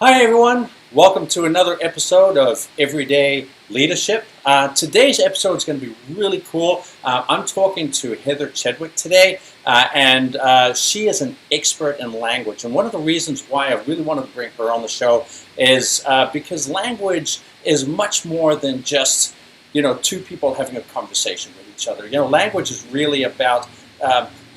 Hi, everyone. Welcome to another episode of Everyday Leadership. Today's episode is going to be really cool. I'm talking to Heather Chetwynd today, and she is an expert in language. And one of the reasons why I really wanted to bring her on the show is because language is much more than just, two people having a conversation with each other. Language is really about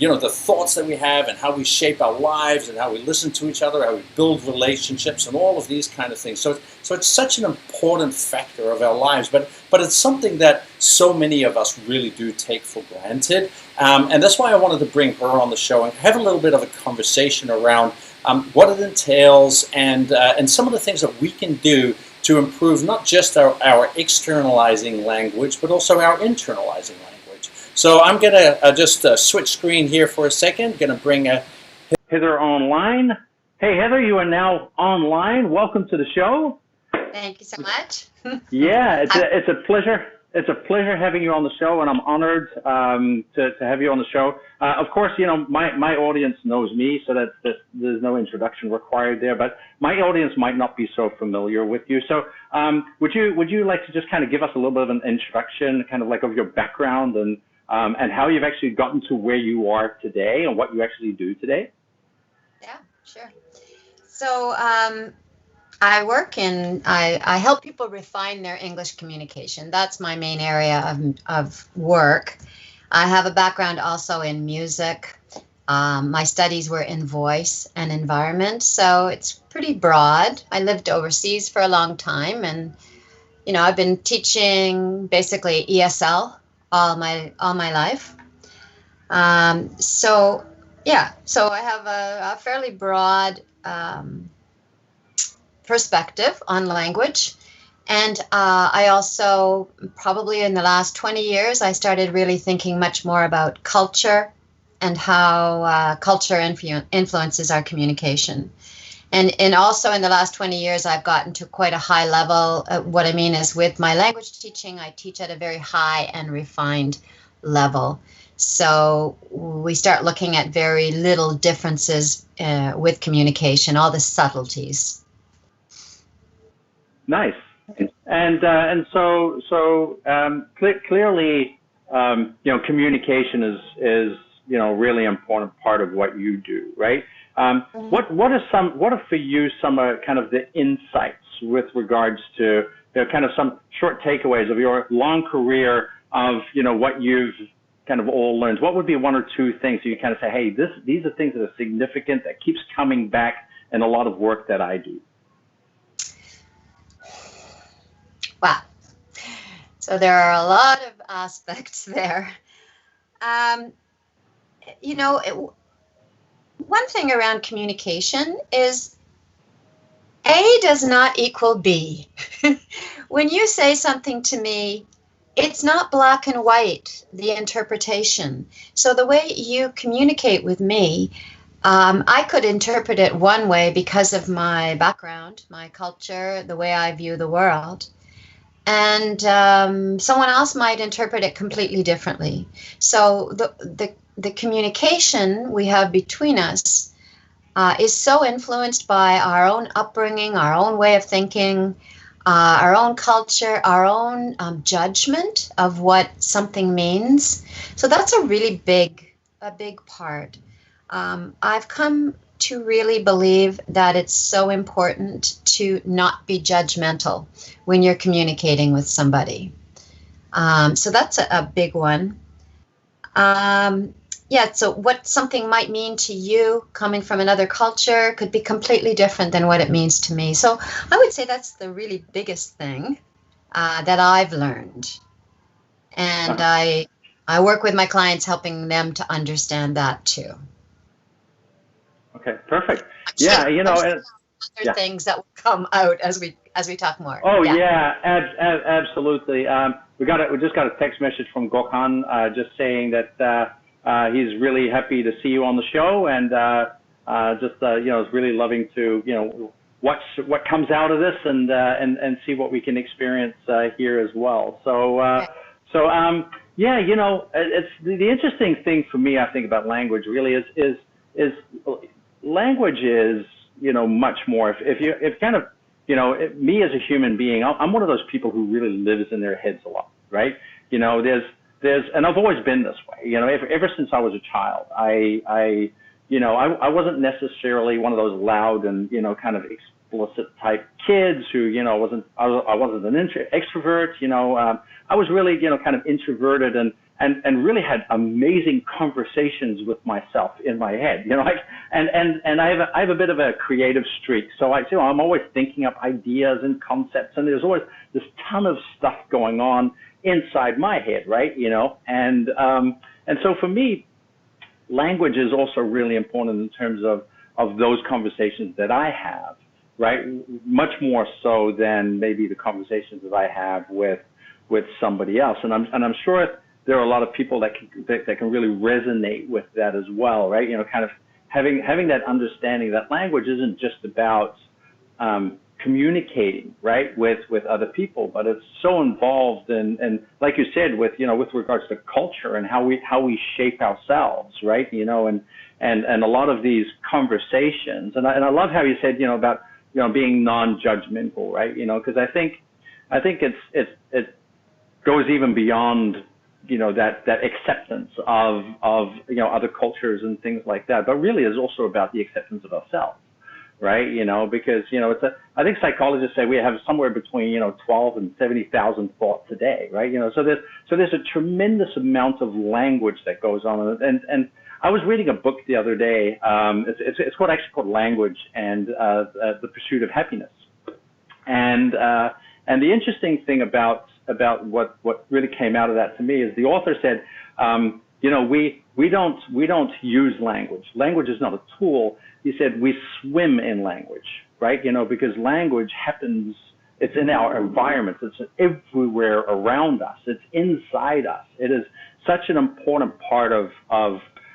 the thoughts that we have and how we shape our lives and how we listen to each other, how we build relationships and all of these kind of things. So it's such an important factor of our lives, but it's something that so many of us really do take for granted. And that's why I wanted to bring her on the show and have a little bit of a conversation around what it entails and some of the things that we can do to improve not just our externalizing language, but also our internalizing language. So I'm going to just switch screen here for a second. Going to bring Heather online. Hey, Heather, you are now online. Welcome to the show. Thank you so much. Yeah, it's a pleasure. It's a pleasure having you on the show, and I'm honored to have you on the show. Of course, my audience knows me, so that there's no introduction required there. But my audience might not be so familiar with you. So, would you like to just kind of give us a little bit of an introduction, kind of like of your background and how you've actually gotten to where you are today and what you actually do today? Yeah, sure. So I work I help people refine their English communication. That's my main area of work. I have a background also in music. My studies were in voice and environment, so it's pretty broad. I lived overseas for a long time, and I've been teaching basically ESL all my life. So I have a fairly broad perspective on language. And I also, probably in the last 20 years, I started really thinking much more about culture and how culture influences our communication. And also in the last 20 years, I've gotten to quite a high level. What I mean is with my language teaching, I teach at a very high and refined level. So we start looking at very little differences with communication, all the subtleties. Nice. And so clearly, communication is really important part of what you do, right? What are for you some kind of the insights with regards to kind of some short takeaways of your long career of what you've kind of all learned? What would be one or two things that you kind of say, hey, these are things that are significant that keeps coming back in a lot of work that I do? Wow. So there are a lot of aspects there. One thing around communication is A does not equal B. When you say something to me, it's not black and white, the interpretation. So the way you communicate with me, I could interpret it one way because of my background, my culture, the way I view the world. And someone else might interpret it completely differently. So the communication we have between us is so influenced by our own upbringing, our own way of thinking, our own culture, our own judgment of what something means. So that's a really big part. I've come to really believe that it's so important to not be judgmental when you're communicating with somebody. So that's a big one. So what something might mean to you coming from another culture could be completely different than what it means to me. So I would say that's the really biggest thing that I've learned. And I work with my clients helping them to understand that too. Okay, perfect. Yeah, other things that will come out as we talk more. Oh yeah, absolutely. We just got a text message from Gokhan just saying that he's really happy to see you on the show and is really loving to what comes out of this and see what we can experience here as well. It's the interesting thing for me, I think, about language really is language is much more. If kind of, me as a human being, I'm one of those people who really lives in their heads a lot, right? And I've always been this way, ever since I was a child. I wasn't necessarily one of those loud and, kind of explicit type kids who, I wasn't an extrovert, I was really, kind of introverted and really had amazing conversations with myself in my head, and I have a bit of a creative streak. So I'm always thinking up ideas and concepts, and there's always this ton of stuff going on inside my head, right? And so for me, language is also really important in terms of those conversations that I have, right? Much more so than maybe the conversations that I have with somebody else. And I'm sure there are a lot of people that can really resonate with that as well, right? Kind of having that understanding that language isn't just about communicating, right, with other people, but it's so involved and like you said, with regards to culture and how we shape ourselves, right? And a lot of these conversations, and I love how you said, about being non-judgmental, right? Because I think it goes even beyond that acceptance of other cultures and things like that, but really is also about the acceptance of ourselves, right? Because I think psychologists say we have somewhere between 12 and 70,000 thoughts a day, right? So there's a tremendous amount of language that goes on, and I was reading a book the other day. It's actually called Language and the Pursuit of Happiness, and the interesting thing about what really came out of that to me is the author said, we don't use language. Language is not a tool. He said we swim in language, right? Because language happens, it's in our environment. It's everywhere around us. It's inside us. It is such an important part of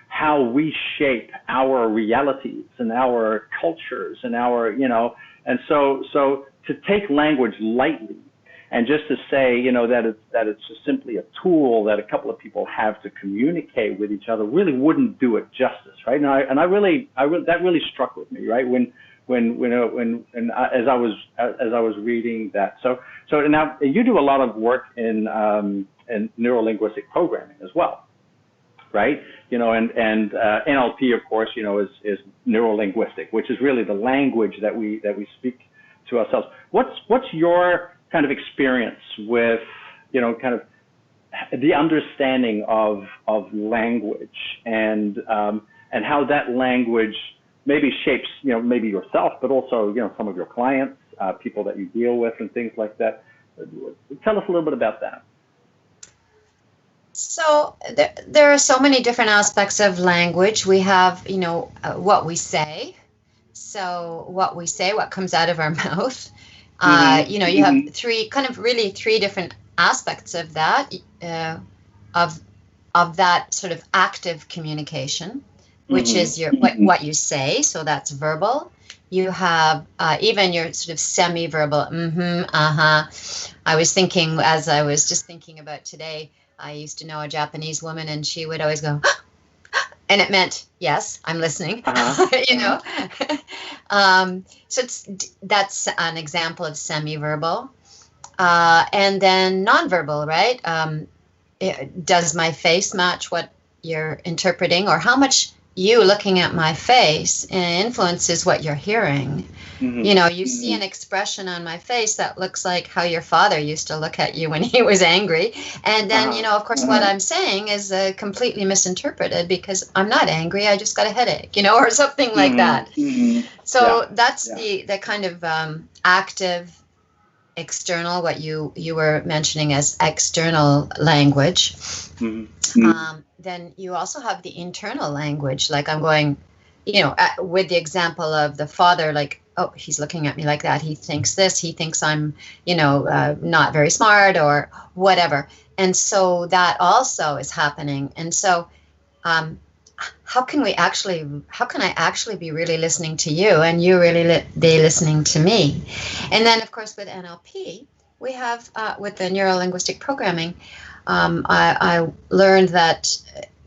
how we shape our realities and our cultures and and so to take language lightly and just to say, that it's just simply a tool that a couple of people have to communicate with each other really wouldn't do it justice, right? And that really struck with me, right? As I was reading that. So now you do a lot of work in neurolinguistic programming as well, right? And NLP, of course, is neurolinguistic, which is really the language that we speak to ourselves. What's your kind of experience with, kind of the understanding of language and how that language maybe shapes, maybe yourself, but also, some of your clients, people that you deal with and things like that. Tell us a little bit about that. So there are so many different aspects of language. We have, what we say. So what we say, what comes out of our mouth. You have three different aspects of that, of that sort of active communication, which is what you say. So that's verbal. You have even your sort of semi-verbal, I was thinking, as I was just thinking about today, I used to know a Japanese woman and she would always go, and it meant, yes, I'm listening, So that's an example of semi-verbal. And then nonverbal, right? Does my face match what you're interpreting, or how much you looking at my face influences what you're hearing? You see an expression on my face that looks like how your father used to look at you when he was angry. And then, of course, what I'm saying is completely misinterpreted because I'm not angry. I just got a headache, or something like that. So that's the kind of active external, what you were mentioning as external language. Then you also have the internal language, like I'm going, with the example of the father, like, oh, he's looking at me like that. He thinks this. He thinks I'm, not very smart or whatever. And so that also is happening. And so how can I actually be really listening to you and you really be listening to me? And then, of course, with NLP, we have with the neuro-linguistic programming, I learned that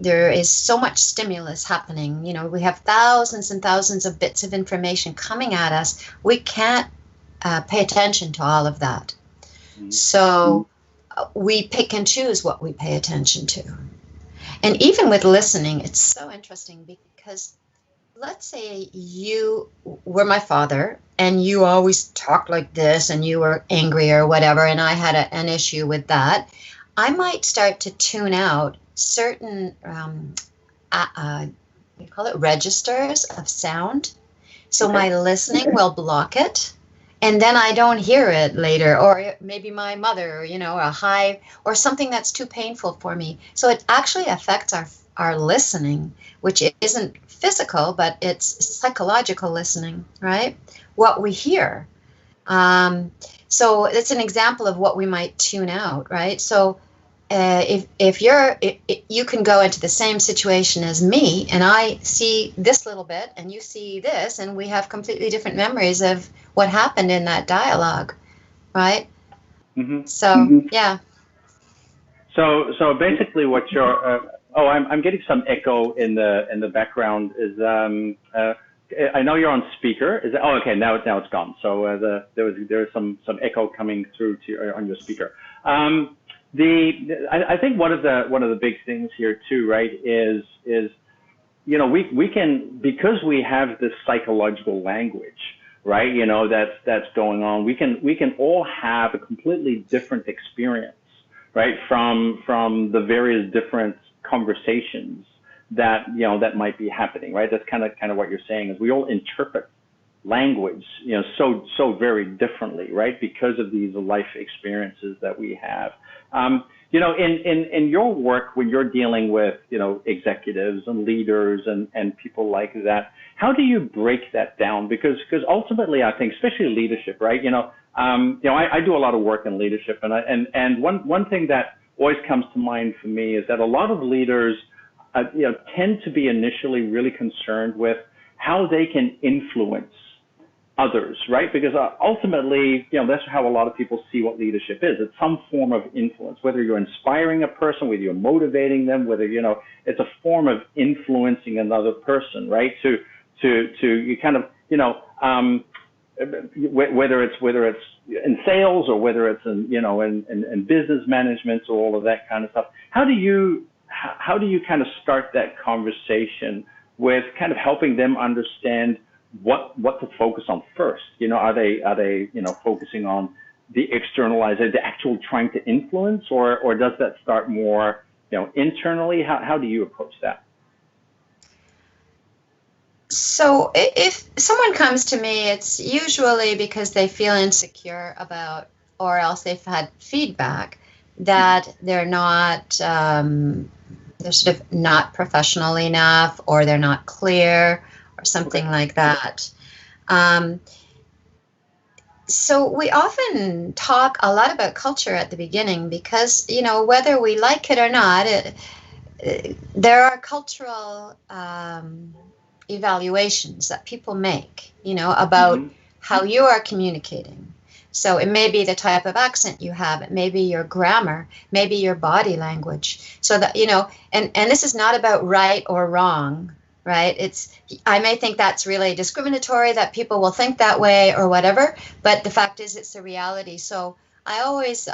there is so much stimulus happening. You know, we have thousands and thousands of bits of information coming at us. We can't pay attention to all of that. So we pick and choose what we pay attention to. And even with listening, it's so interesting because let's say you were my father and you always talked like this and you were angry or whatever, and I had an issue with that. I might start to tune out certain, we call it registers of sound. So my listening will block it. And then I don't hear it later, or maybe my mother, you know, a high, or something that's too painful for me. So it actually affects our listening, which isn't physical, but it's psychological listening, right? What we hear. So it's an example of what we might tune out, right? So if you can go into the same situation as me, and I see this little bit, and you see this, and we have completely different memories of what happened in that dialogue, right? Mm-hmm. So yeah. So basically, what you're I'm getting some echo in the background. Is I know you're on speaker. Is that, okay, now it's gone. So there was some echo coming through on your speaker. I think one of the big things here too, right, is you know, we can, because we have this psychological language, right, you know, that's going on, we can all have a completely different experience, right, from the various different conversations that, you know, that might be happening, right? That's kind of what you're saying, is we all interpret language, you know, so very differently, right, because of these life experiences that we have. You know, in your work, when you're dealing with, you know, executives and leaders and people like that, how do you break that down? Because ultimately, I think, especially leadership, right? You know, I do a lot of work in leadership, and one thing that always comes to mind for me is that a lot of leaders, you know, tend to be initially really concerned with how they can influence others, right? Because ultimately, you know, that's how a lot of people see what leadership is. It's some form of influence, whether you're inspiring a person, whether you're motivating them, whether, you know, it's a form of influencing another person, right? To you kind of, you know, whether it's in sales or whether it's in, you know, in business management or all of that kind of stuff. How do you kind of start that conversation with kind of helping them understand what to focus on first? You know, are they you know, focusing on the externalizer, the actual trying to influence, or does that start more, you know, internally? How do you approach that? So if someone comes to me, it's usually because they feel insecure about, or else they've had feedback that they're not, they're sort of not professional enough, or they're not clear, or something like that. So we often talk a lot about culture at the beginning because, you know, whether we like it or not, there are cultural evaluations that people make, you know, about how you are communicating. So it may be the type of accent you have, it may be your grammar, maybe your body language. So that, you know, and this is not about right or wrong, right? I may think that's really discriminatory, that people will think that way or whatever, but the fact is it's the reality. So I always,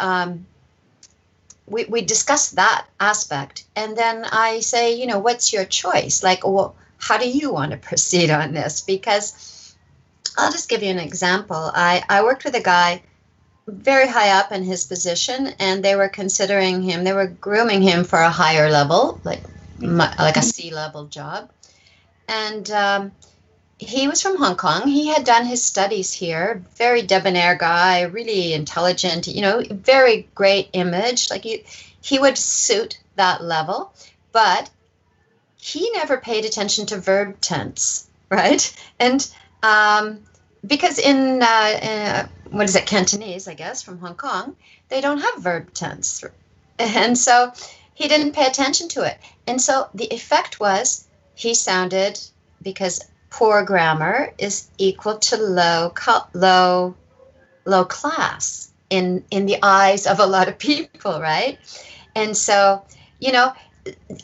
we discuss that aspect, and then I say, you know, what's your choice? Like, well, how do you want to proceed on this? Because I'll just give you an example. I worked with a guy very high up in his position, and they were considering him, they were grooming him for a higher level, like a C-level job. And he was from Hong Kong. He had done his studies here. Very debonair guy, really intelligent, you know, very great image. Like he would suit that level, but he never paid attention to verb tense, right? And because in what is it, Cantonese, I guess, from Hong Kong, they don't have verb tense, and so he didn't pay attention to it. And so the effect was, he sounded, because poor grammar is equal to low class in the eyes of a lot of people, right? And so, you know,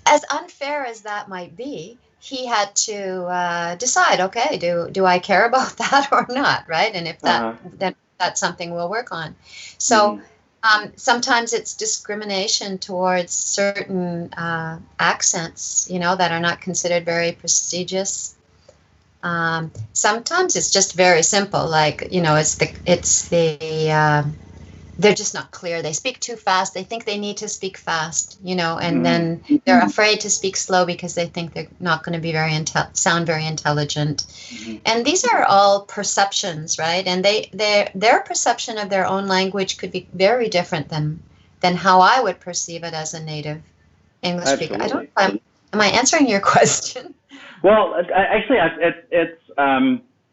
as unfair as that might be, he had to decide, okay, do I care about that or not, right? And if that's something we'll work on. So sometimes it's discrimination towards certain accents, you know, that are not considered very prestigious. Sometimes it's just very simple, like, you know, they're just not clear. They speak too fast. They think they need to speak fast, you know, and then they're afraid to speak slow because they think they're not going to be sound very intelligent. And these are all perceptions, right? And their perception of their own language could be very different than how I would perceive it as a native English speaker. I don't know. Am I answering your question? Well, actually, it's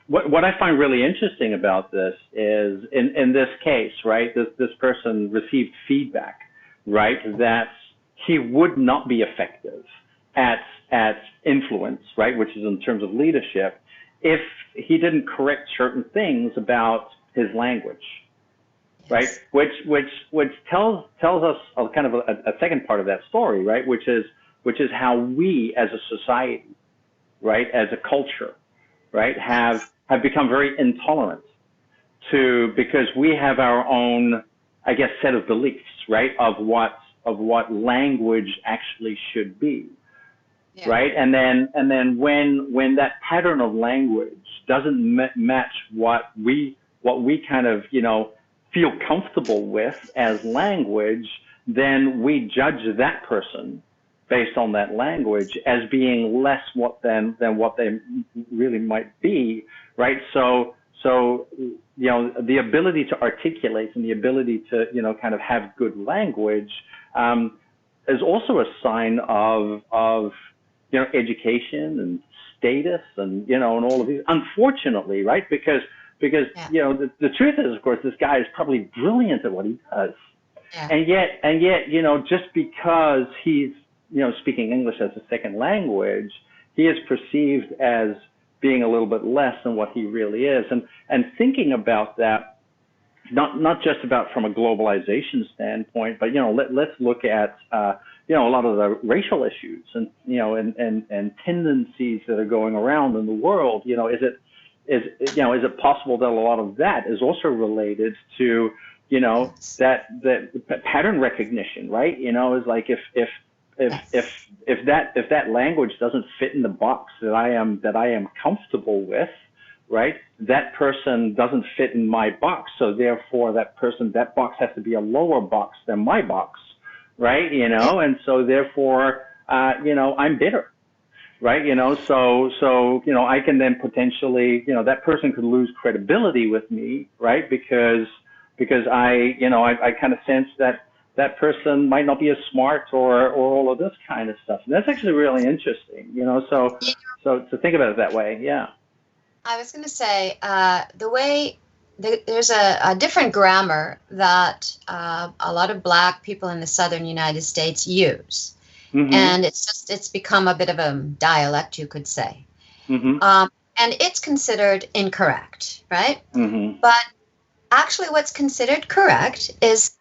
what I find really interesting about this is in this case, right? This person received feedback, right, that he would not be effective at influence, right, which is in terms of leadership, if he didn't correct certain things about his language, right? Which tells us a kind of a second part of that story, right? Which is how we as a society, right, as a culture, right, have become very intolerant because we have our own, I guess, set of beliefs, right, of what language actually should be, right, and then when that pattern of language doesn't match what we kind of, you know, feel comfortable with as language, then we judge that person based on that language as being less than what they really might be, right? So you know, the ability to articulate and the ability to, you know, kind of have good language is also a sign of you know, education and status and, you know, and all of these. Unfortunately, right? Because you know, the truth is, of course, this guy is probably brilliant at what he does, and yet, you know, just because he's, you know, speaking English as a second language, he is perceived as being a little bit less than what he really is. And thinking about that, not just about from a globalization standpoint, but, you know, let's look at, you know, a lot of the racial issues and, you know, and tendencies that are going around in the world. You know, is it possible that a lot of that is also related to, you know, that pattern recognition, right? You know, is like if that language doesn't fit in the box that I am comfortable with, right? That person doesn't fit in my box, so therefore that box has to be a lower box than my box, right? You know, and so therefore, you know, I'm bitter, right? You know, so you know, I can then potentially, you know, that person could lose credibility with me, right? Because I, you know, I kind of sense that person might not be as smart or all of this kind of stuff. And that's actually really interesting, you know, so to think about it that way, yeah. I was going to say, there's a different grammar that a lot of Black people in the southern United States use. And it's become a bit of a dialect, you could say. And it's considered incorrect, right? But actually what's considered correct is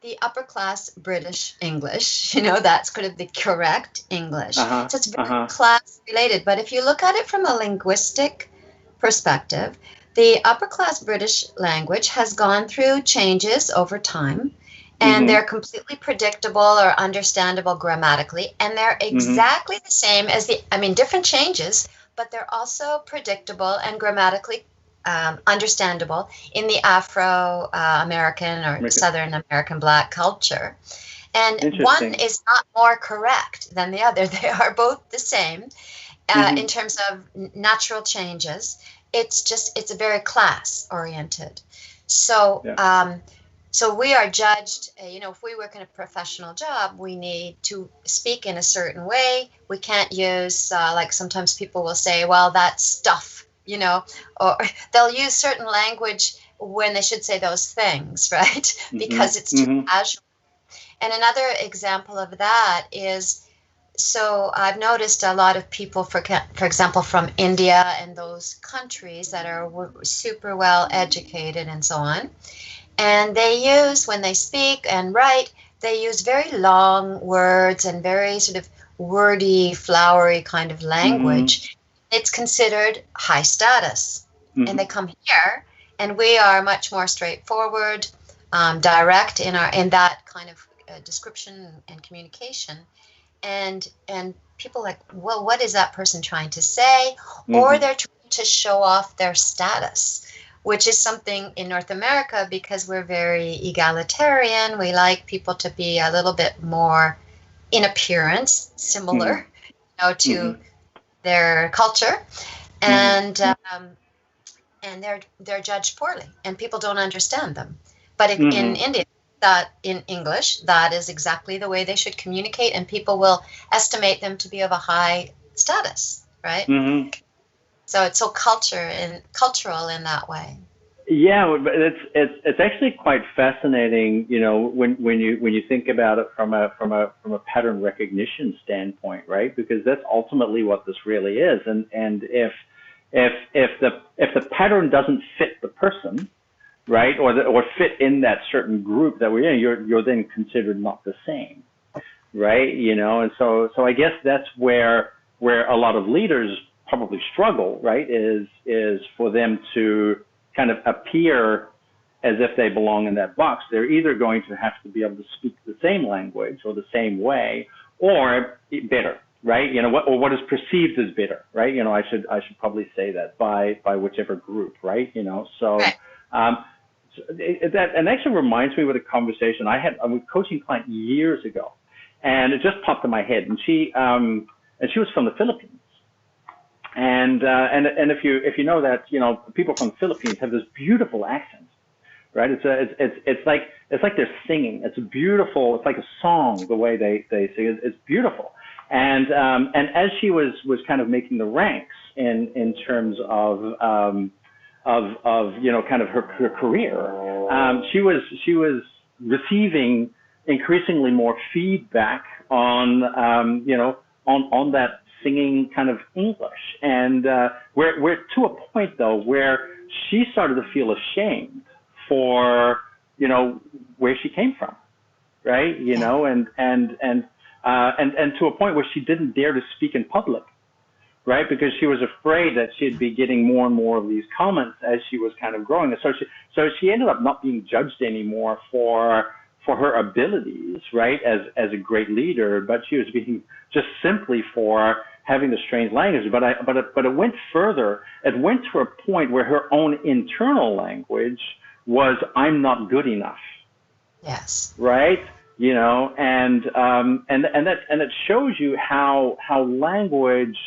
the upper class British English, you know, that's kind of the correct English. So it's very class related. But if you look at it from a linguistic perspective, the upper class British language has gone through changes over time, and they're completely predictable or understandable grammatically. And they're exactly the same as different changes, but they're also predictable and grammatically understandable in the Afro-American or Southern American Black culture. And one is not more correct than the other. They are both the same in terms of natural changes. It's a very class oriented. So, so we are judged, you know, if we work in a professional job, we need to speak in a certain way. We can't use, like sometimes people will say, well, that's stuff, you know, or they'll use certain language when they should say those things, right? Because it's too casual. And another example of that is, so I've noticed a lot of people, for example, from India and those countries that are super well educated and so on. And they use, when they speak and write, they use very long words and very sort of wordy, flowery kind of language. It's considered high status. And they come here, and we are much more straightforward, direct in that kind of description and communication. And people are like, well, what is that person trying to say? Or they're trying to show off their status, which is something in North America, because we're very egalitarian. We like people to be a little bit more in appearance similar, to their culture, and they're judged poorly, and people don't understand them. But in India, that in English, that is exactly the way they should communicate, and people will estimate them to be of a high status, right? So it's so cultural in that way. Yeah, but it's actually quite fascinating, when you think about it from a pattern recognition standpoint, right? Because that's ultimately what this really is. And if the pattern doesn't fit the person, right, or fit in that certain group that we're in, you're then considered not the same, right? And so I guess that's where a lot of leaders probably struggle, right? Is for them to kind of appear as if they belong in that box. They're either going to have to be able to speak the same language or the same way, or better, right? Or what is perceived as better, right? I should probably say that by whichever group, right? So. Right. That actually reminds me of a conversation I had with a coaching client years ago, and it just popped in my head. And she was from the Philippines, and if you know that, people from the Philippines have this beautiful accent, right? It's like they're singing. It's beautiful. It's like a song the way they sing. It's beautiful. And as she was kind of making the ranks in terms of kind of her career, she was receiving increasingly more feedback on on that singing kind of English, and we're to a point though where she started to feel ashamed for where she came from, right? And to a point where she didn't dare to speak in public, right? Because she was afraid that she'd be getting more and more of these comments as she was kind of growing. So she ended up not being judged anymore for her abilities, right, as a great leader, but she was being just simply for having the strange language. But it went further. It went to a point where her own internal language was, I'm not good enough. Yes. Right? And it shows you how language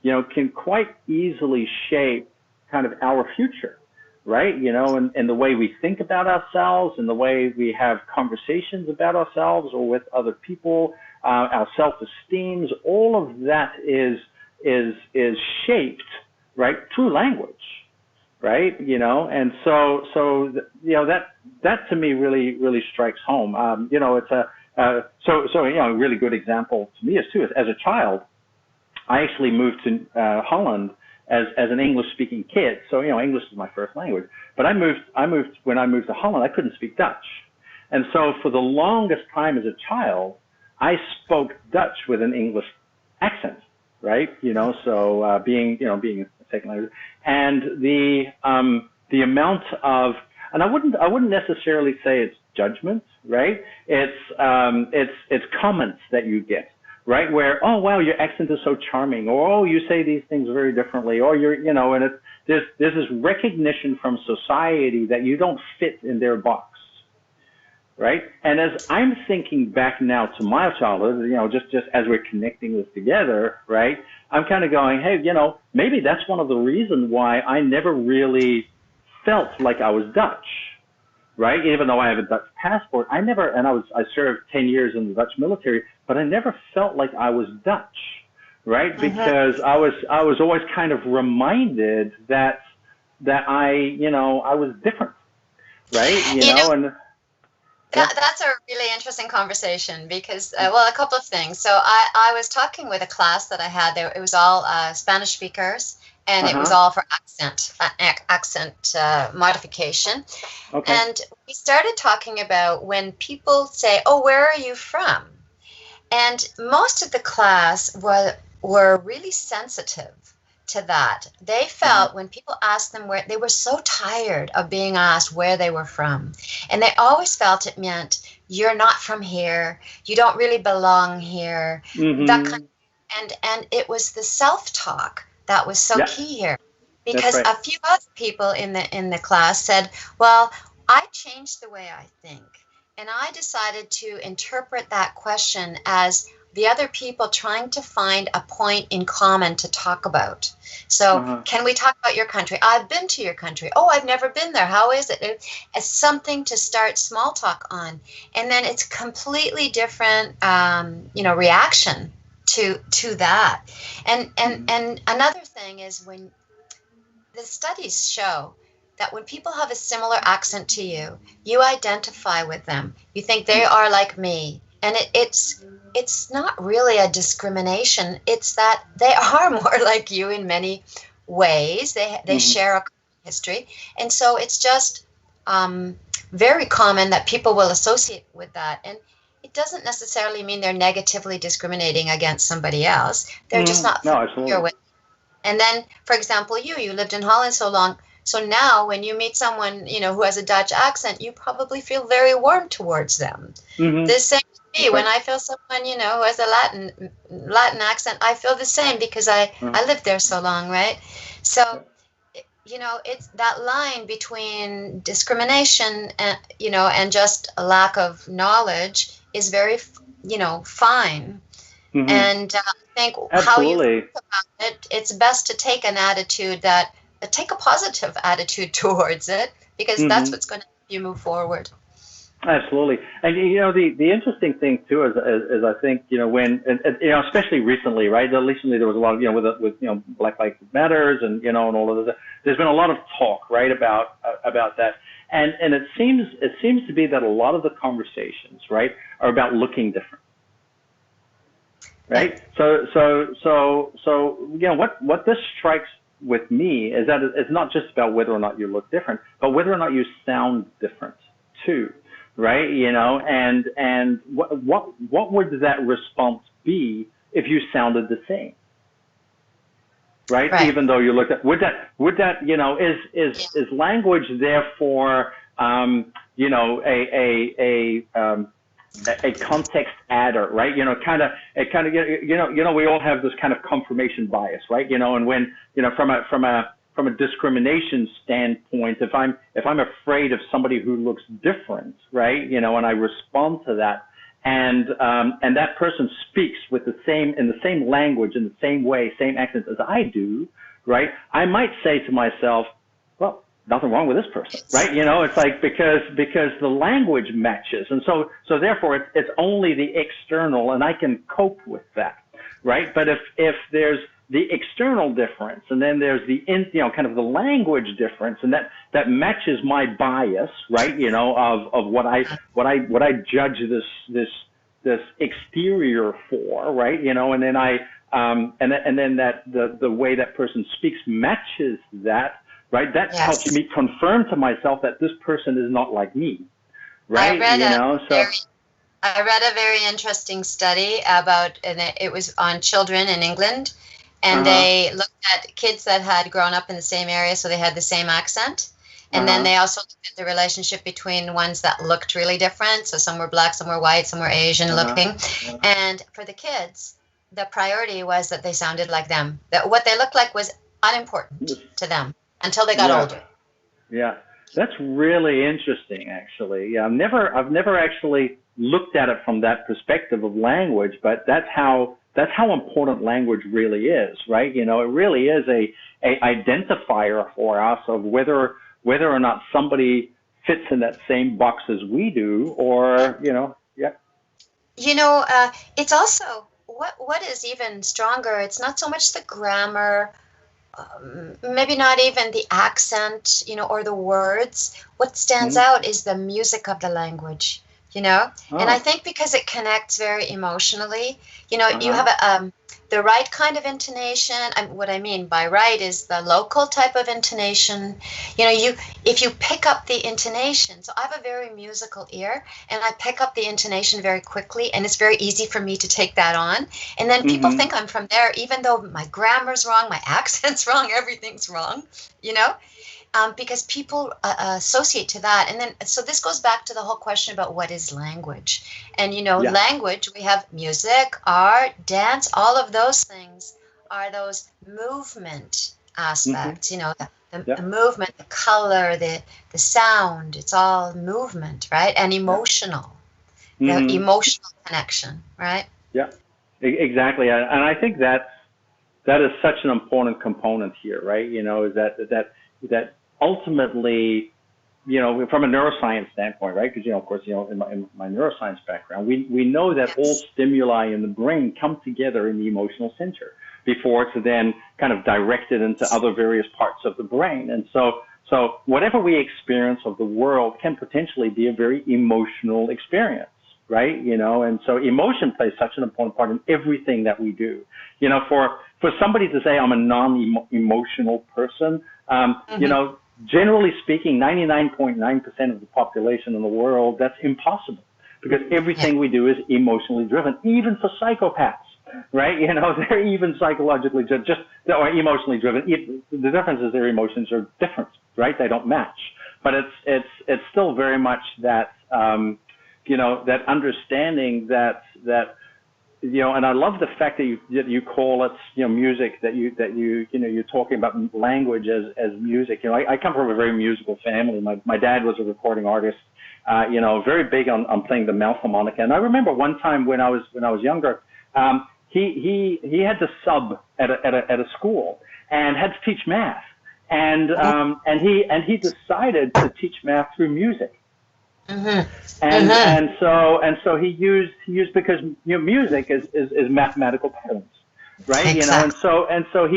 can quite easily shape kind of our future, right? And the way we think about ourselves, and the way we have conversations about ourselves or with other people, our self-esteems, all of that is shaped, right, through language, right? And so that to me really strikes home. It's a really good example to me is as a child, I actually moved to Holland as an English-speaking kid. So English is my first language. But when I moved to Holland, I couldn't speak Dutch, and so for the longest time as a child, I spoke Dutch with an English accent, right? So being a second language, and the amount of, and I wouldn't necessarily say it's judgment, right? It's comments that you get, right? Where, oh wow, your accent is so charming, or oh, you say these things very differently, or and there's this recognition from society that you don't fit in their box, right? And as I'm thinking back now to my childhood, just as we're connecting this together, right? I'm kind of going, hey, maybe that's one of the reasons why I never really felt like I was Dutch, right? Even though I have a Dutch passport, I served 10 years in the Dutch military, but I never felt like I was Dutch, right? Because I was always kind of reminded that I was different, right? That's a really interesting conversation because, a couple of things. So I was talking with a class that I had there. It was all Spanish speakers, and it was all for accent modification. Okay. And we started talking about when people say, "Oh, where are you from?" And most of the class were really sensitive to that. They felt when people asked them where, they were so tired of being asked where they were from. And they always felt it meant, you're not from here, you don't really belong here. That kind of, and it was the self-talk that was so key here. Because right. a few other people in the class said, well, I changed the way I think. And I decided to interpret that question as the other people trying to find a point in common to talk about. So can we talk about your country? I've been to your country. Oh, I've never been there. How is it? It's something to start small talk on. And then it's completely different, reaction to that. And another thing is when the studies show that when people have a similar accent to you, you identify with them. You think they are like me. And it's not really a discrimination. It's that they are more like you in many ways. They share a history. And so it's just very common that people will associate with that. And it doesn't necessarily mean they're negatively discriminating against somebody else. They're just not familiar with it. And then, for example, you lived in Holland so long. So now when you meet someone, who has a Dutch accent, you probably feel very warm towards them. The same to me. When I feel someone, who has a Latin accent, I feel the same because I lived there so long, right? So, it's that line between discrimination and, and just a lack of knowledge is very, fine. And I think how you think about it, it's best to take an attitude take a positive attitude towards it, because that's what's going to help you move forward. Absolutely. And, the interesting thing, too, is I think, when, especially recently, right? Recently there was a lot of, with Black Lives Matters and, and all of this. There's been a lot of talk, right, about that. And it seems to be that a lot of the conversations, right, are about looking different. Right. So what this strikes with me is that it's not just about whether or not you look different, but whether or not you sound different too. Right. And what would that response be if you sounded the same? Right. Even though you looked at, would that is language therefore, a context adder, right? We all have this kind of confirmation bias, right? And when, from a discrimination standpoint, if I'm afraid of somebody who looks different, right? And I respond to that, and that person speaks in the same language, in the same way, same accent as I do, right? I might say to myself, well, nothing wrong with this person, right? It's like because the language matches, and so therefore it's only the external, and I can cope with that, right? But if there's the external difference, and then there's the kind of the language difference, and that matches my bias, right? Of what I judge this exterior for, right? And then and then that the way that person speaks matches that. Right, that helps me confirm to myself that this person is not like me. Right, I read a very interesting study about, and it was on children in England, and they looked at kids that had grown up in the same area, so they had the same accent, and then they also looked at the relationship between ones that looked really different. So some were black, some were white, some were Asian looking, and for the kids, the priority was that they sounded like them. That what they looked like was unimportant to them until they got older. Yeah, that's really interesting, actually. Yeah, I've never actually looked at it from that perspective of language, but that's how important language really is, right? It really is a identifier for us of whether or not somebody fits in that same box as we do, or it's also what is even stronger. It's not so much the grammar. Maybe not even the accent, or the words. What stands out is the music of the language. you know? Oh. And I think because it connects very emotionally, you know, Uh-huh. you have the right kind of intonation. What I mean by right is the local type of intonation. You know, if you pick up the intonation, so I have a very musical ear, and I pick up the intonation very quickly, and it's very easy for me to take that on. And then people think I'm from there, even though my grammar's wrong, my accent's wrong, everything's wrong, you know? Because people associate to that. And then, so this goes back to the whole question about what is language. And, you know, language, we have music, art, dance, all of those things are those movement aspects, you know, the movement, the color, the sound, it's all movement, right? And emotional, the emotional connection, right? Yeah, exactly. And I think that is such an important component here, right? You know, is that ultimately, you know, from a neuroscience standpoint, right? Because, you know, of course, you know, in my neuroscience background, we know that all stimuli in the brain come together in the emotional center before it's then kind of directed into other various parts of the brain. And so whatever we experience of the world can potentially be a very emotional experience, right? You know, and so emotion plays such an important part in everything that we do. You know, for somebody to say I'm a non-emotional person, you know, generally speaking, 99.9% of the population in the world, that's impossible, because everything we do is emotionally driven, even for psychopaths, right? You know, they're even psychologically or emotionally driven. The difference is their emotions are different, right? They don't match, but it's still very much that, you know, that understanding that, you know, and I love the fact that you call it, you know, music, that you know, you're talking about language as music. You know, I come from a very musical family. My dad was a recording artist, you know, very big on playing the mouth harmonica. And I remember one time when I was younger, he had to sub at a school and had to teach math, and he decided to teach math through music. And so he used because, you know, music is mathematical patterns, right? Exactly. You know, and so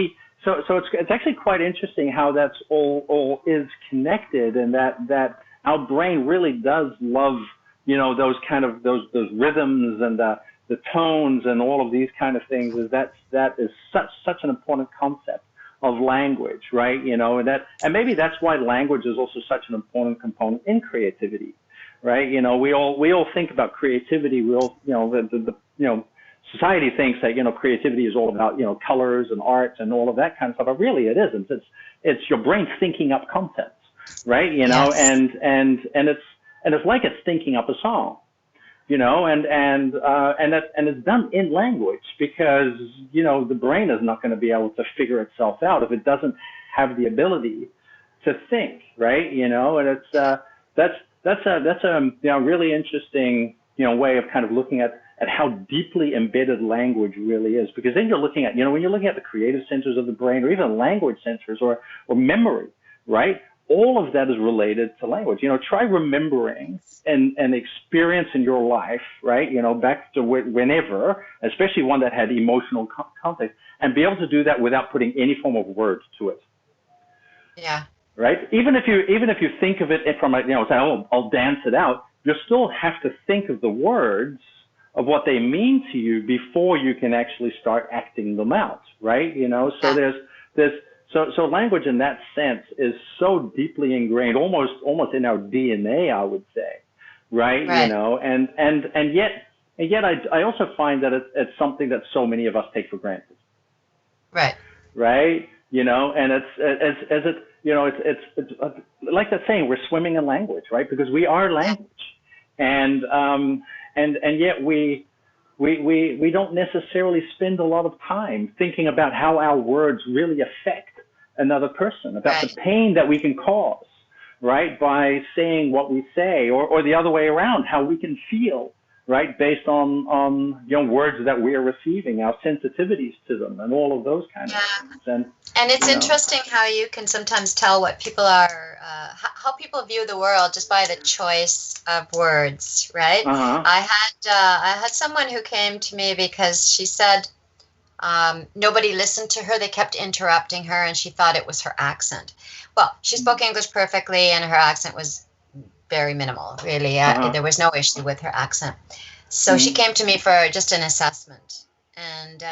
it's actually quite interesting how that's all is connected, and that our brain really does love, you know, those kind of those rhythms and the tones and all of these kind of things. That is such an important concept of language, right? You know, and maybe that's why language is also such an important component in creativity. Right, you know, we all think about creativity. We all, you know, the you know, society thinks that, you know, creativity is all about, you know, colors and art and all of that kind of stuff. But really, it isn't. It's your brain thinking up content, right? You know, and it's like it's thinking up a song, you know, and it's done in language, because, you know, the brain is not going to be able to figure itself out if it doesn't have the ability to think, right? You know, and it's that's a you know, really interesting, you know, way of kind of looking at how deeply embedded language really is, because then you're looking at, you know, when you're looking at the creative centers of the brain, or even language centers, or memory, right? All of that is related to language. You know, try remembering an experience in your life, right? You know, back to whenever, especially one that had emotional context, and be able to do that without putting any form of words to it. Yeah. Right? Even if you think of it from a, you know, say, oh, I'll dance it out, you still have to think of the words of what they mean to you before you can actually start acting them out, right? You know, so so language in that sense is so deeply ingrained, almost in our DNA, I would say, right? You know, and yet I also find that it's something that so many of us take for granted. Right? You know, and it's you know, it's like that saying, we're swimming in language, right? Because we are language, and yet we don't necessarily spend a lot of time thinking about how our words really affect another person, about the pain that we can cause, right, by saying what we say, or the other way around, how we can feel, right, based on you know, words that we're receiving, our sensitivities to them, and all of those kind of things. And it's interesting how you can sometimes tell what people are, how people view the world just by the choice of words, right? I had someone who came to me because she said nobody listened to her. They kept interrupting her, and she thought it was her accent. Well, she spoke English perfectly, and her accent was very minimal, really. Uh-huh. There was no issue with her accent. So she came to me for just an assessment. And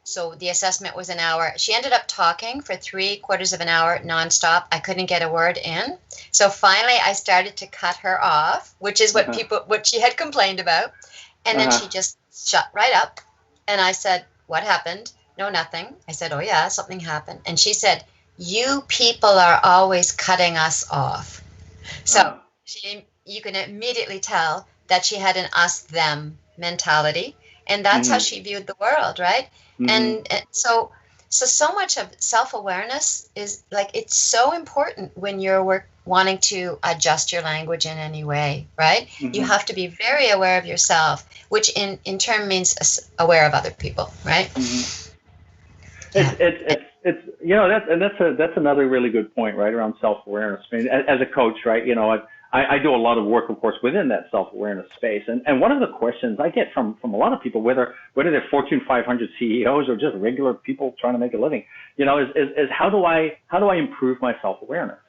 so the assessment was an hour. She ended up talking for 3/4 of an hour nonstop. I couldn't get a word in. So finally I started to cut her off, which is what she had complained about. And then she just shut right up. And I said, "What happened?" "No, nothing." I said, "Oh yeah, something happened." And she said, "You people are always cutting us off." So you can immediately tell that she had an us-them mentality, and that's how she viewed the world, right? And so much of self-awareness is like, it's so important when you're wanting to adjust your language in any way, right? You have to be very aware of yourself, which in turn means aware of other people, right? It's that's another really good point, right, around self-awareness. I mean, as a coach, right, I do a lot of work, of course, within that self-awareness space. And one of the questions I get from a lot of people, whether they're Fortune 500 CEOs or just regular people trying to make a living, is how do I improve my self-awareness,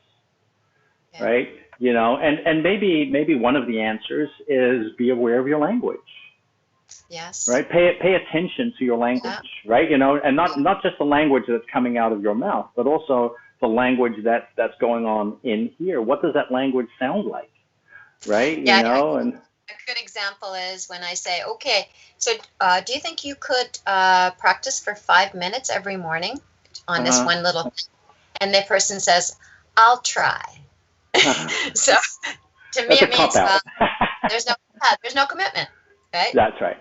right? And maybe one of the answers is be aware of your language. Yes. Right. Pay attention to your language, right? And not just the language that's coming out of your mouth, but also the language that's going on in here. What does that language sound like, right? And a good example is when I say, "Okay, so do you think you could practice for 5 minutes every morning on this one little thing?" And the person says, "I'll try." So to me, it means there's no commitment. Right? That's right.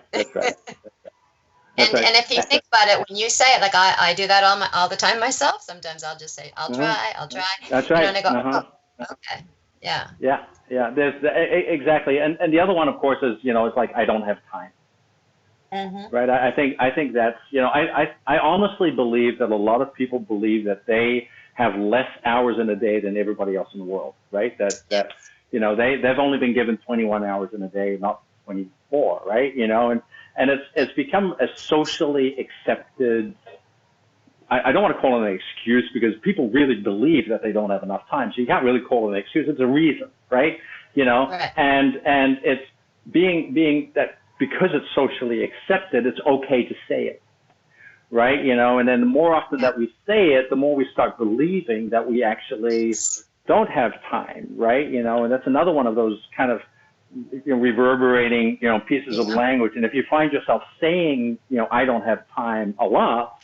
And if you think about it, when you say it, like I do that all the time myself. Sometimes I'll just say, "I'll try." That's right. And I go, "Oh, okay, yeah." Yeah. There's exactly. And the other one, of course, is it's like, I don't have time. Right. I think that's I honestly believe that a lot of people believe that they have less hours in a day than everybody else in the world. Right. That they've only been given 21 hours in a day, not 24, right? And it's become a socially accepted, I don't want to call it an excuse, because people really believe that they don't have enough time. So you can't really call it an excuse. It's a reason, right? Right. And it's being that because it's socially accepted, it's okay to say it, right? And then the more often that we say it, the more we start believing that we actually don't have time, right? And that's another one of those kind of reverberating, pieces of language. And if you find yourself saying, I don't have time a lot,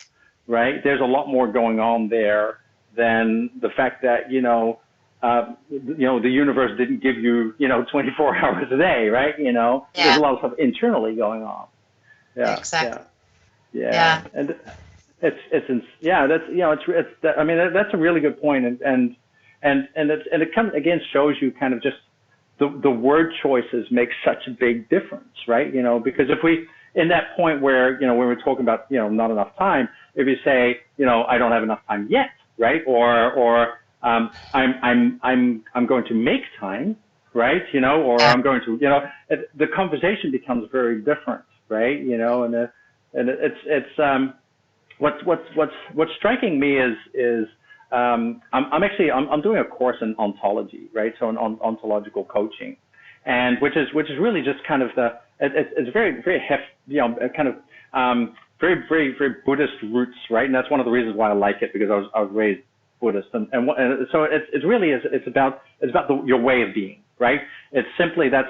right, there's a lot more going on there than the fact that, the universe didn't give you, 24 hours a day, right? There's a lot of stuff internally going on. Yeah. Exactly. Yeah. And that's a really good point. And it comes, again, shows you kind of just, the word choices make such a big difference, right? Because if we, in that point where, when we're talking about, not enough time, if you say, I don't have enough time yet, right? Or I'm going to make time, right? Or I'm going to, the conversation becomes very different, right? And it's what's striking me is I'm doing a course in ontology, right? So in ontological coaching, and which is really just kind of it's very kind of very very very Buddhist roots, right? And that's one of the reasons why I like it, because I was raised Buddhist, and so it really is, it's about your way of being, right? It's simply that's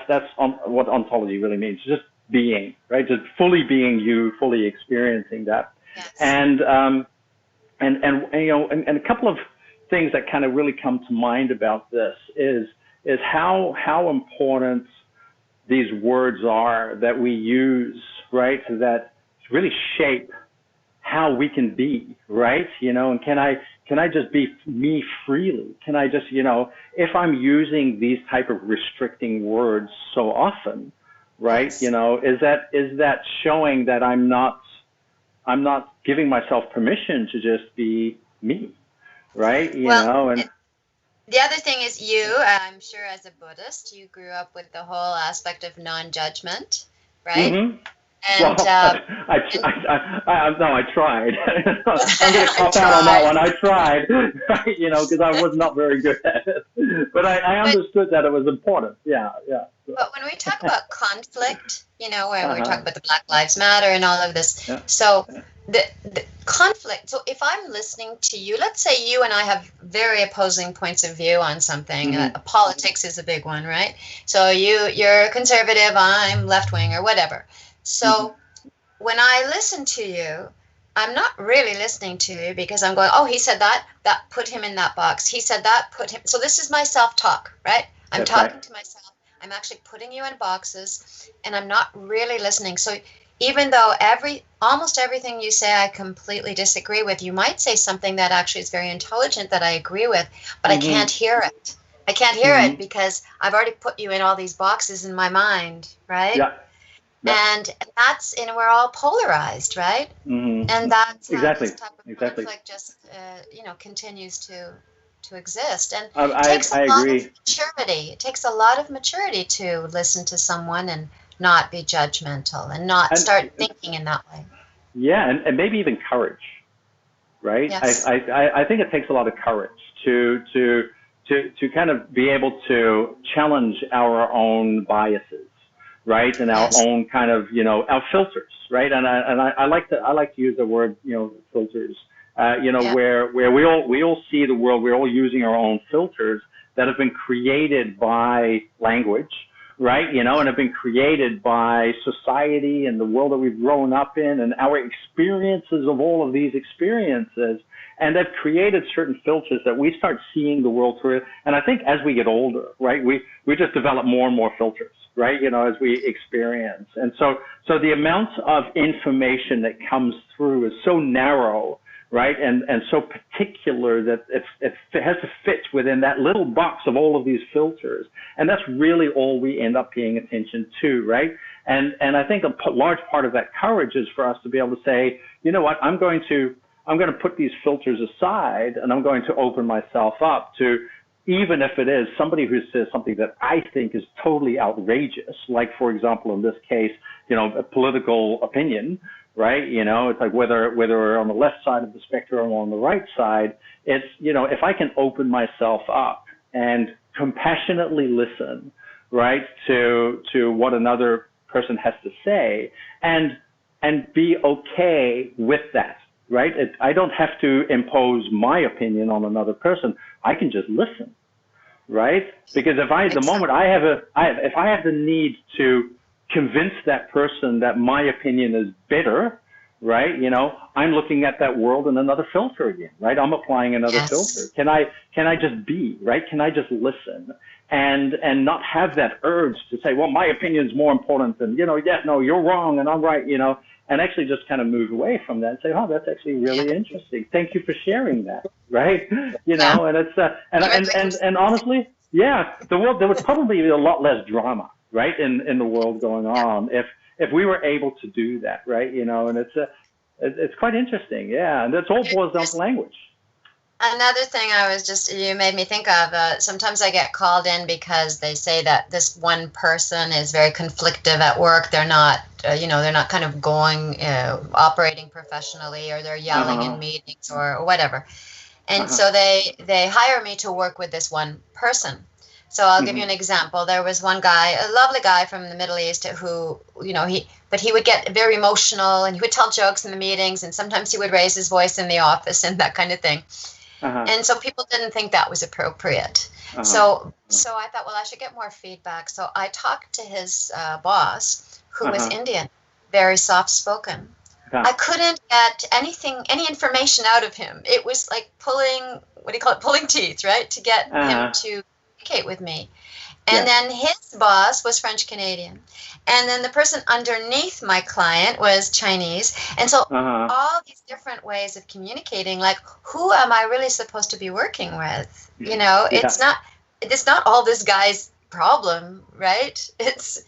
what ontology really means, just being, right? Just fully being you, fully experiencing that. Yes. And a couple of things that kind of really come to mind about this is how important these words are that we use, right? That really shape how we can be, right? And can I just be me freely? Can I just, if I'm using these type of restricting words so often, right? Yes. Is that showing that I'm not giving myself permission to just be me, right? And the other thing is I'm sure as a Buddhist, you grew up with the whole aspect of non-judgment, right? And Well, I tried. I'm going to cop out on that one. I tried, because I was not very good at it. But I understood that it was important. Yeah. But when we talk about conflict, where we're Uh-huh. talking about the Black Lives Matter and all of this, Yeah. so the conflict, so if I'm listening to you, let's say you and I have very opposing points of view on something, politics is a big one, right? So you're conservative, I'm left-wing or whatever. So when I listen to you, I'm not really listening to you because I'm going, oh, he said that put him in that box. He said that, put him. So this is my self-talk, right? I'm That's talking right. to myself. I'm actually putting you in boxes and I'm not really listening. So even though almost everything you say I completely disagree with, you might say something that actually is very intelligent that I agree with, but I can't hear it. I can't hear it because I've already put you in all these boxes in my mind, right? Yeah. And we're all polarized, right? And that's how Exactly. this type of Exactly. conflict just continues to exist. And I it takes a lot agree. of maturity. It takes a lot of maturity to listen to someone and not be judgmental and not start thinking in that way. Yeah, and maybe even courage, right? Yes. I think it takes a lot of courage to kind of be able to challenge our own biases, right? And our own kind of, our filters, right? And I like to use the word, filters, where we all see the world, we're all using our own filters that have been created by language, right? And have been created by society and the world that we've grown up in and our experiences of all of these experiences. And they've created certain filters that we start seeing the world through. And I think as we get older, right, we just develop more and more filters, right, as we experience. And so the amount of information that comes through is so narrow, right, and so particular that it has to fit within that little box of all of these filters. And that's really all we end up paying attention to, right? And I think a large part of that courage is for us to be able to say, you know what, I'm going to put these filters aside and I'm going to open myself up to, even if it is somebody who says something that I think is totally outrageous, like, for example, in this case, a political opinion, right? It's like whether we're on the left side of the spectrum or on the right side, it's, if I can open myself up and compassionately listen, right, to what another person has to say and be okay with that. Right? I don't have to impose my opinion on another person. I can just listen, right? Because if I have the need to convince that person that my opinion is better, right? I'm looking at that world in another filter again, right? I'm applying another filter. Can I just be, right? Can I just listen and not have that urge to say, well, my opinion is more important than, no, you're wrong and I'm right, and actually just kind of move away from that and say, oh, that's actually really interesting. Thank you for sharing that, right? And it's, and honestly, yeah, there would probably be a lot less drama, right, in the world going on if we were able to do that, right? And it's quite interesting, yeah, and that's all boils down to language. Another thing you made me think of, sometimes I get called in because they say that this one person is very conflictive at work. They're not, they're not kind of operating professionally, or they're yelling in meetings or whatever. And so they hire me to work with this one person. So I'll give you an example. There was one guy, a lovely guy from the Middle East who, but he would get very emotional and he would tell jokes in the meetings, and sometimes he would raise his voice in the office and that kind of thing. And so people didn't think that was appropriate. So I thought, well, I should get more feedback. So I talked to his boss, who was Indian, very soft-spoken. I couldn't get any information out of him. It was like pulling teeth, right, to get him to communicate with me. And then his boss was French Canadian. And then the person underneath my client was Chinese. And so all these different ways of communicating, like, who am I really supposed to be working with? It's not all this guy's problem, right? It's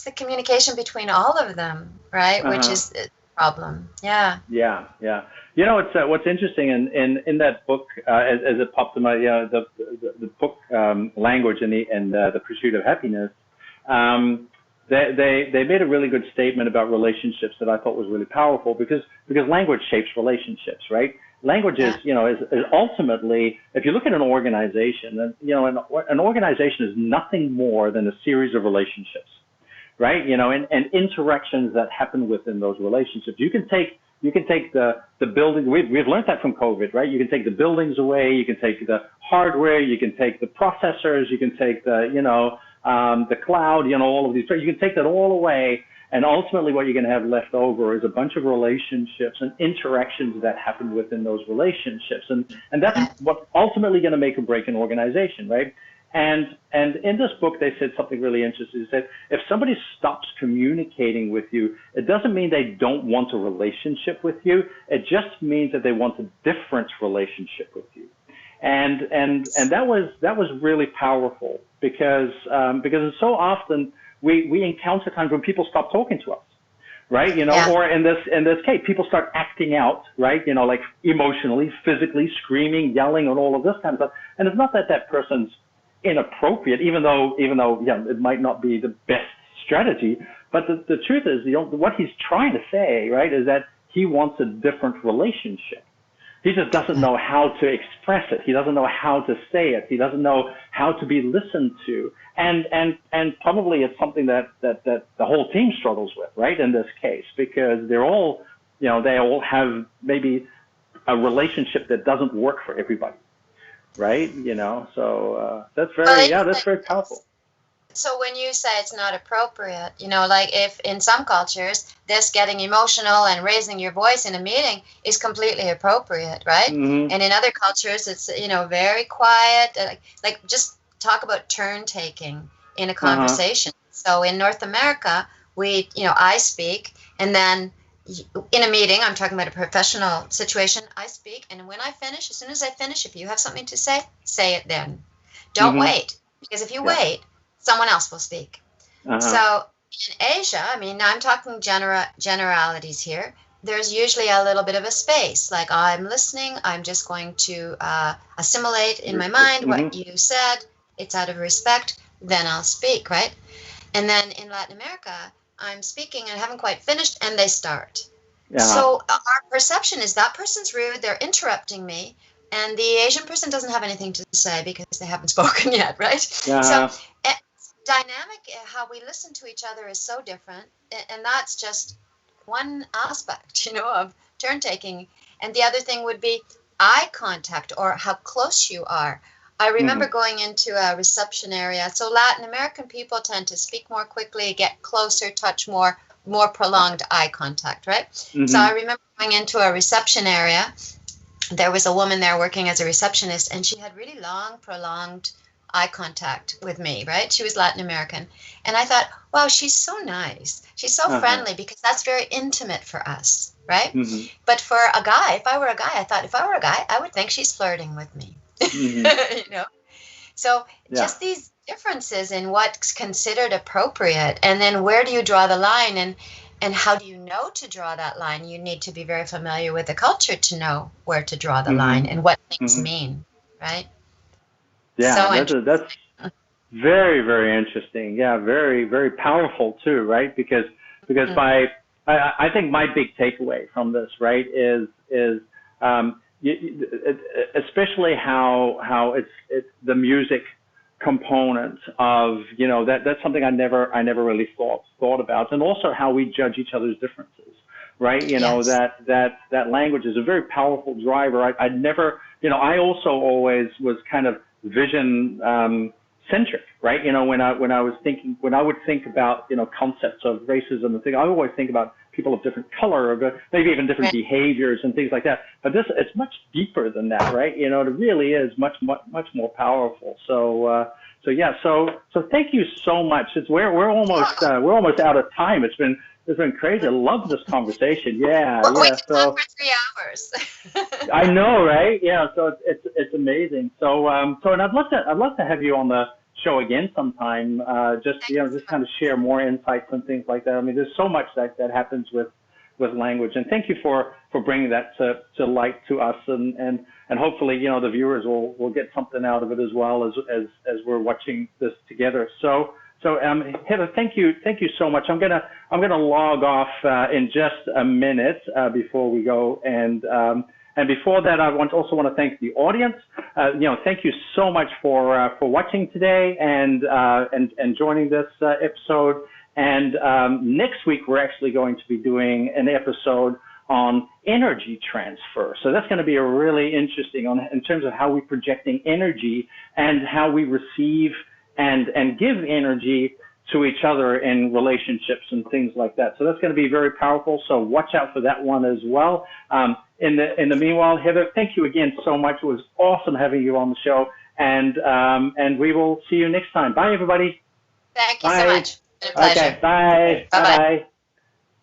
the communication between all of them, right? Which is the problem. Yeah. Yeah. It's what's interesting in that book, as it popped in my the book Language and the Pursuit of Happiness. they made a really good statement about relationships that I thought was really powerful because language shapes relationships, right? Language is, is ultimately, if you look at an organization, an organization is nothing more than a series of relationships, right? And interactions that happen within those relationships. You can take the building. We've learned that from COVID, right? You can take the buildings away. You can take the hardware. You can take the processors. You can take the cloud. All of these. You can take that all away, and ultimately, what you're going to have left over is a bunch of relationships and interactions that happen within those relationships, and that's what's ultimately going to make or break an organization, right? And in this book, they said something really interesting. They said, if somebody stops communicating with you, it doesn't mean they don't want a relationship with you. It just means that they want a different relationship with you. And that was really powerful because so often we encounter times when people stop talking to us, right? Or in this case, people start acting out, right? Like emotionally, physically, screaming, yelling, and all of this kind of stuff. And it's not that person's inappropriate, even though it might not be the best strategy. But the truth is, what he's trying to say, right, is that he wants a different relationship. He just doesn't know how to express it. He doesn't know how to say it. He doesn't know how to be listened to. And probably it's something that the whole team struggles with, right, in this case, because they all have maybe a relationship that doesn't work for everybody. Right, so that's very powerful. So when you say it's not appropriate, like if in some cultures, this getting emotional and raising your voice in a meeting is completely appropriate, right? Mm-hmm. And in other cultures, it's, very quiet, like just talk about turn taking in a conversation. So in North America, I speak, and then in a meeting, I'm talking about a professional situation, I speak, and when I finish, as soon as I finish, if you have something to say it then. Don't wait, because if you wait, someone else will speak. So in Asia, I'm talking generalities here, there's usually a little bit of a space, like I'm listening, I'm just going to assimilate in my mind what you said, it's out of respect, then I'll speak, right? And then in Latin America, I'm speaking and I haven't quite finished, and they start. So our perception is that person's rude, they're interrupting me, and the Asian person doesn't have anything to say because they haven't spoken yet, right? So dynamic, how we listen to each other is so different, and that's just one aspect, of turn taking. And the other thing would be eye contact, or how close you are. I remember going into a reception area. So Latin American people tend to speak more quickly, get closer, touch more prolonged eye contact, right? So I remember going into a reception area. There was a woman there working as a receptionist, and she had really long, prolonged eye contact with me, right? She was Latin American. And I thought, wow, she's so nice. She's so friendly, because that's very intimate for us, right? But for a guy, if I were a guy, I would think she's flirting with me. So just these differences in what's considered appropriate, and then where do you draw the line, and how do you know to draw that line? You need to be very familiar with the culture to know where to draw the line and what things mean, right? Yeah, that's very, very interesting. Yeah, very, very powerful too, right? Because I think my big takeaway from this, right, is especially how it's the music component of, that's something I never really thought about, and also how we judge each other's differences, right? That language is a very powerful driver. I never, I also always was kind of vision centric, right? When I would think about concepts of racism and things, I always think about people of different color, or maybe even different behaviors and things like that. But it's much deeper than that, right? It really is much more powerful. So thank you so much. We're almost out of time. It's been crazy. I love this conversation. Yeah. We could talk for 3 hours. I know, right? Yeah. So it's amazing. So and I'd love to have you on the show again sometime. Just kind of share more insights and things like that. There's so much that happens with language, and thank you for bringing that to light to us, and hopefully the viewers will get something out of it as well as we're watching this together. So So Heather, thank you so much. I'm gonna log off in just a minute before we go, and before that, I also want to thank the audience. Thank you so much for watching today and joining this episode. And next week, we're actually going to be doing an episode on energy transfer. So that's going to be a really interesting in terms of how we're projecting energy and how we receive and give energy to each other in relationships and things like that. So that's going to be very powerful. So watch out for that one as well. In the meanwhile, Heather, thank you again so much. It was awesome having you on the show, and we will see you next time. Bye, everybody. Thank you Bye. so much. It's a pleasure. Okay. Bye. Bye-bye. Bye.